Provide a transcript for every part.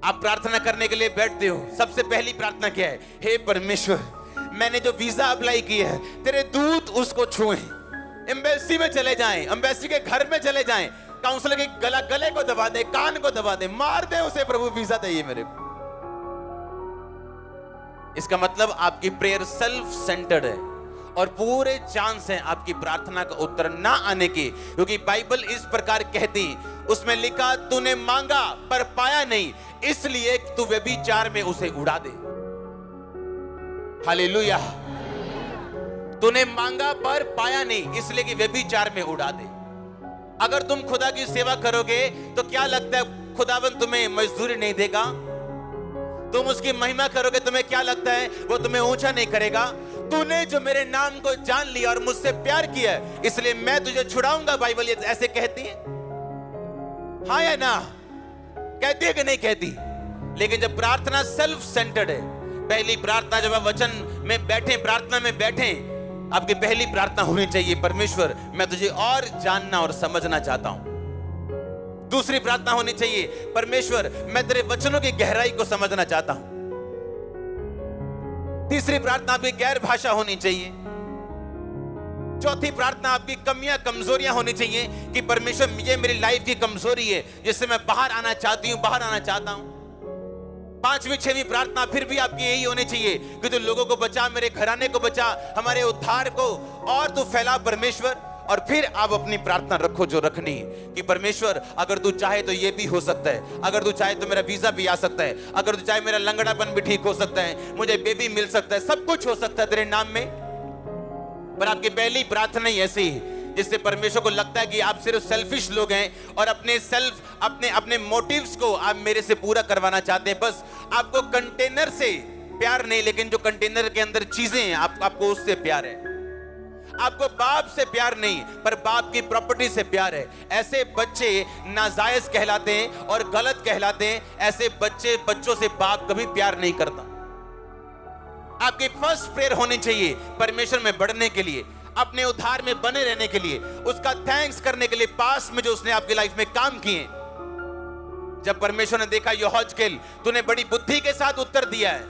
आप प्रार्थना करने के लिए बैठते हो, सबसे पहली प्रार्थना क्या है? हे परमेश्वर, मैंने जो वीजा अप्लाई किया है, तेरे दूत उसको छुएं, एम्बेसी में चले जाएं, एम्बेसी के घर में चले जाएं, काउंसलर के गले को दबा दे, कान को दबा दे, मार दे उसे, प्रभु वीजा चाहिए मेरे को। इसका मतलब आपकी प्रेयर सेल्फ सेंटर्ड है और पूरे चांस हैं आपकी प्रार्थना का उत्तर ना आने की, क्योंकि बाइबल इस प्रकार कहती, उसमें लिखा तूने मांगा पर पाया नहीं, इसलिए तू व्यभिचार में उसे उड़ा दे। हालेलुया। तूने मांगा पर पाया नहीं, इसलिए कि व्यभिचार में उड़ा दे। अगर तुम खुदा की सेवा करोगे तो क्या लगता है खुदावन तुम्हें मजदूरी नहीं देगा? तुम उसकी महिमा करोगे, तुम्हें क्या लगता है वो तुम्हें ऊंचा नहीं करेगा? तूने जो मेरे नाम को जान लिया और मुझसे प्यार किया है, इसलिए मैं तुझे छुड़ाऊंगा। बाइबल ऐसे कहती है, हाँ या ना? कहती है कि नहीं कहती? लेकिन जब प्रार्थना सेल्फ सेंटर्ड है, पहली प्रार्थना जब आप वचन में बैठे, प्रार्थना में बैठे, आपकी पहली प्रार्थना होनी चाहिए, परमेश्वर मैं तुझे और जानना और समझना चाहता हूं। दूसरी प्रार्थना होनी चाहिए, परमेश्वर मैं तेरे वचनों की गहराई को समझना चाहता हूं। तीसरी प्रार्थना आपकी गैर भाषा होनी चाहिए। चौथी प्रार्थना आपकी कमियां कमजोरियां होनी चाहिए कि परमेश्वर ये मेरी लाइफ की कमजोरी है जिससे मैं बाहर आना चाहती हूं, बाहर आना चाहता हूं। पांचवी छठवीं प्रार्थना फिर भी आपकी यही होनी चाहिए कि तू लोगों को बचा, मेरे घराने को बचा, हमारे उद्धार को और तू फैला परमेश्वर। और फिर आप अपनी प्रार्थना रखो जो रखनी, कि परमेश्वर अगर तू चाहे तो ये भी हो सकता है, अगर तू चाहे तो मेरा वीजा भी आ सकता है, अगर तू चाहे मेरा लंगड़ापन भी ठीक हो सकता है, मुझे बेबी मिल सकता है, सब कुछ हो सकता है तेरे नाम में। पर आपकी पहली प्रार्थना ही ऐसी है जिससे परमेश्वर को लगता है कि आप सिर्फ सेल्फिश लोग हैं और अपने मोटिव्स को आप मेरे से पूरा करवाना चाहते हैं। बस आपको कंटेनर से प्यार नहीं, लेकिन जो कंटेनर के अंदर चीजें हैं आपको उससे प्यार है। आपको बाप से प्यार नहीं, पर बाप की प्रॉपर्टी से प्यार है। ऐसे बच्चे नाजायज कहलाते हैं और गलत कहलाते हैं। ऐसे बच्चों से बाप कभी प्यार नहीं करता। आपकी फर्स्ट प्रेयर होनी चाहिए परमेश्वर में बढ़ने के लिए, अपने उद्धार में बने रहने के लिए, उसका थैंक्स करने के लिए, पास्ट में जो उसने आपकी लाइफ में काम किए। जब परमेश्वर ने देखा यहोजकेल तूने बड़ी बुद्धि के साथ उत्तर दिया है,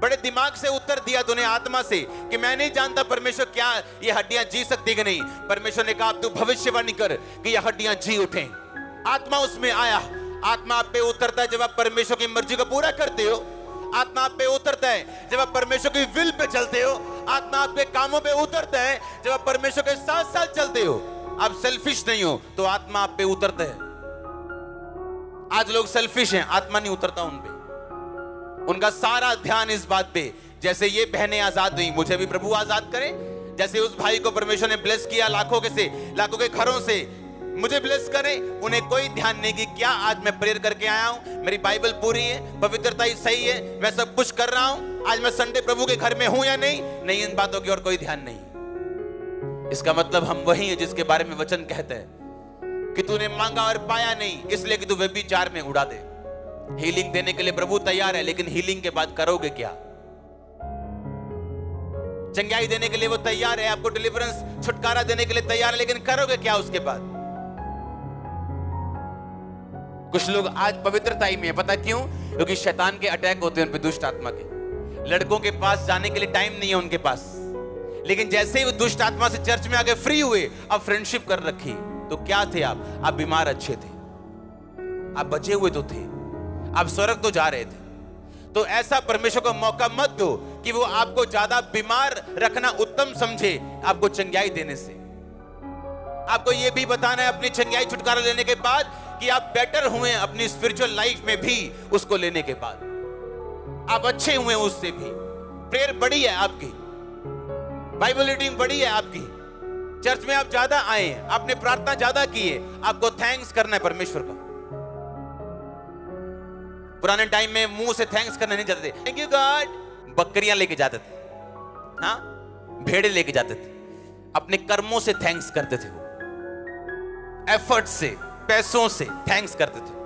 बड़े दिमाग से उत्तर दिया तूने आत्मा से, कि मैं नहीं जानता परमेश्वर क्या ये हड्डियां जी सकती कि नहीं। परमेश्वर ने कहा तू भविष्यवाणी कर कि ये हड्डियां जी उठें। आत्मा उसमें आया। आत्मा आप पे उतरता है जब आप परमेश्वर की मर्जी को पूरा करते हो। आत्मा आप पे उतरता है जब आप परमेश्वर की विल पे चलते हो। आत्मा आपके कामों पे उतरता है जब आप परमेश्वर के साथ साथ चलते हो। आप सेल्फिश नहीं हो तो आत्मा आप पे उतरता है। आज लोग सेल्फिश हैं, आत्मा नहीं उतरता उन पे। उनका सारा ध्यान इस बात पे, जैसे ये बहनें आजाद हुई, मुझे भी प्रभु आजाद करे। जैसे उस भाई को परमेश्वर ने ब्लेस किया लाखों के घरों से, मुझे ब्लेस करे। उन्हें कोई ध्यान नहीं कि क्या आज मैं प्रेयर करके आया हूं, मेरी बाइबल पूरी है, पवित्रता ही सही है, मैं सब कुछ कर रहा हूं, आज मैं संडे प्रभु के घर में हूं या नहीं। नहीं, इन बातों की और कोई ध्यान नहीं। इसका मतलब हम वही हैं जिसके बारे में वचन कहते हैं कि तूने मांगा और पाया नहीं, इसलिए कि तू व्यभिचार में उड़ा दे। हीलिंग देने के लिए प्रभु तैयार है, लेकिन हीलिंग के बाद करोगे क्या? चंगाई देने के लिए वो तैयार है, आपको डिलीवरेंस छुटकारा देने के लिए तैयार है, लेकिन करोगे क्या उसके बाद? कुछ लोग आज पवित्रता ही में है, पता क्यों? क्योंकि शैतान के अटैक होते हैं उन पे, दुष्ट आत्मा के। लड़कों के पास जाने के लिए टाइम नहीं है उनके पास, लेकिन जैसे ही वो दुष्ट आत्मा से चर्च में आके फ्री हुए, अब फ्रेंडशिप कर रखी। तो क्या थे आप बीमार अच्छे थे, आप बचे हुए तो थे, आप स्वर्ग तो जा रहे थे। तो ऐसा परमेश्वर को मौका मत दो कि वो आपको ज्यादा बीमार रखना उत्तम समझे आपको चंगाई देने से। आपको ये भी बताना है अपनी चंगाई छुटकारा लेने के बाद कि आप बेटर हुए अपनी स्पिरिचुअल लाइफ में भी, उसको लेने के बाद आप अच्छे हुए उससे भी। प्रेयर बड़ी है आपकी, बाइबल रीडिंग बड़ी है आपकी, चर्च में आप ज्यादा आए, आपने प्रार्थना ज्यादा की है, आपको थैंक्स करना है परमेश्वर का। पुराने टाइम में मुंह से थैंक्स करने नहीं जाते थे, थैंक यू गॉड, बकरियां लेके जाते थे, हाँ, भेड़े लेके जाते थे, अपने कर्मों से थैंक्स करते थे, एफर्ट से, पैसों से थैंक्स करते थे।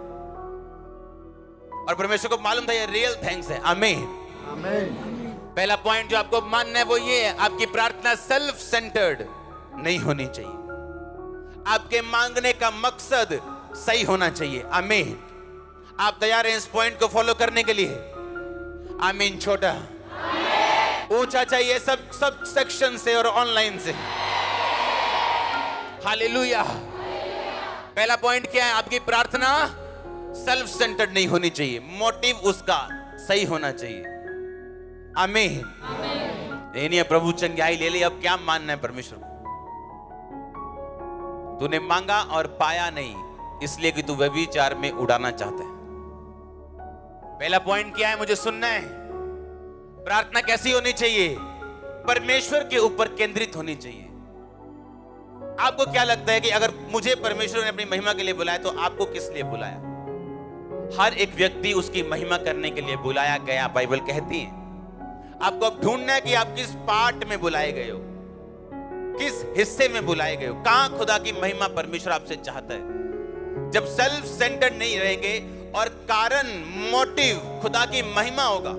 और परमेश्वर को मालूम था ये रियल थैंक्स है। आमीन, आमीन। पहला पॉइंट जो आपको मानना है वो ये है, आपकी प्रार्थना सेल्फ सेंटर्ड नहीं होनी चाहिए। आपके मांगने का मकसद सही होना चाहिए। आमीन। आप तैयार हैं इस पॉइंट को फॉलो करने के लिए? आमीन। छोटा ऊंचा चाहिए, सब सेक्शन से और ऑनलाइन से। हालेलुया। पहला पॉइंट क्या है? आपकी प्रार्थना सेल्फ सेंटर्ड नहीं होनी चाहिए, मोटिव उसका सही होना चाहिए। आमीन। ये नहीं है प्रभु चंगाई ले ले, अब क्या मानना है परमेश्वर को? तूने मांगा और पाया नहीं, इसलिए कि तू व्यभिचार में उड़ाना चाहता है। पहला पॉइंट क्या है? मुझे सुनना है। प्रार्थना कैसी होनी चाहिए? परमेश्वर के ऊपर केंद्रित होनी चाहिए। आपको क्या लगता है कि अगर मुझे परमेश्वर ने अपनी महिमा के लिए बुलाया तो आपको किस लिए बुलाया? हर एक व्यक्ति उसकी महिमा करने के लिए बुलाया गया, बाइबल कहती है। आपको अब ढूंढना है कि आप किस पार्ट में बुलाए गए हो, किस हिस्से में बुलाए गए हो, कहां खुदा की महिमा परमेश्वर आपसे चाहता है। जब सेल्फ सेंटर्ड नहीं रहेंगे और कारण, मोटिव खुदा की महिमा होगा,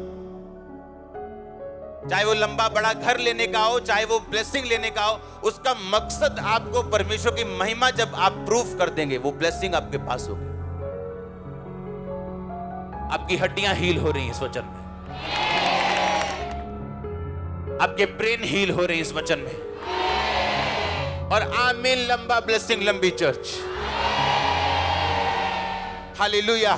चाहे वो लंबा बड़ा घर लेने का हो, चाहे वो ब्लेसिंग लेने का हो, उसका मकसद आपको परमेश्वर की महिमा जब आप प्रूफ कर देंगे, वो ब्लेसिंग आपके पास होगी। आपकी हड्डियां हील हो रही हैं इस वचन में, आपके ब्रेन हील हो रहे हैं इस वचन में, और आमीन। लंबा ब्लेसिंग, लंबी चर्च। हालेलुया।